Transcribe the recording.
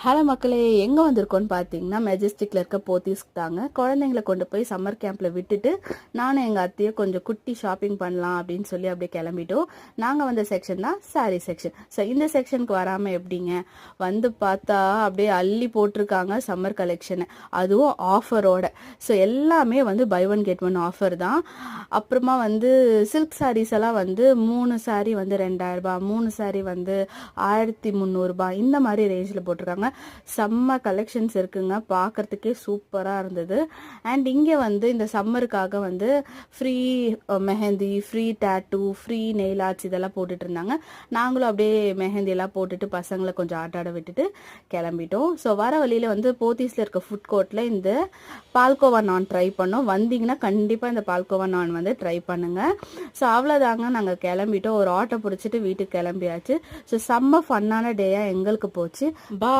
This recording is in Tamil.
ஹலோ மக்களே, எங்கே வந்திருக்கோன்னு பார்த்தீங்கன்னா மெஜஸ்டிக்கில் இருக்க போத்தீஸ்க்கு தாங்க. குழந்தைங்களை கொண்டு போய் சம்மர் கேம்பில் விட்டுட்டு நானும் எங்கள் அத்தையும் கொஞ்சம் குட்டி ஷாப்பிங் பண்ணலாம் அப்படின்னு சொல்லி அப்படியே கிளம்பிட்டோம். நாங்கள் வந்த செக்ஷன் தான் சாரீ செக்ஷன். ஸோ இந்த செக்ஷனுக்கு வராமல் எப்படிங்க, வந்து பார்த்தா அப்படியே அள்ளி போட்டிருக்காங்க சம்மர் கலெக்ஷனை, அதுவும் ஆஃபரோட. ஸோ எல்லாமே வந்து buy one get one offer தான். அப்புறமா வந்து சில்க் சாரீஸ் எல்லாம் வந்து 3 சாரீ வந்து 2000 ரூபாய், 3 சாரீ வந்து 1300 ரூபாய், இந்த மாதிரி ரேஞ்சில் போட்டிருக்காங்க. செம்ம கலெக்ஷன்ஸ் இருக்குங்க, பார்க்கறதுக்கே சூப்பராக இருந்தது. அண்ட் இங்கே வந்து இந்த சம்மருக்காக வந்து free mehndi, free tattoo, free nail arts இதெல்லாம் போட்டுட்டு இருந்தாங்க. நாங்களும் அப்படியே மெஹந்தி எல்லாம் போட்டுட்டு பசங்களை கொஞ்சம் ஆட்டாட விட்டுட்டு கிளம்பிட்டோம். ஸோ வர வழியில் வந்து போத்தீஸில் இருக்க ஃபுட் கோர்ட்டில் இந்த பால்கோவா நான் ட்ரை பண்ணோம். வந்தீங்கன்னா கண்டிப்பாக இந்த பால்கோவா நான் வந்து ட்ரை பண்ணுங்க. ஸோ அவ்வளோதாங்க, நாங்கள் கிளம்பிட்டோம். ஒரு ஆட்டோ பிடிச்சிட்டு வீட்டுக்கு கிளம்பியாச்சு. ஸோ செம்ம ஃபன்னான டேயாக எங்களுக்கு போச்சு. பாய்.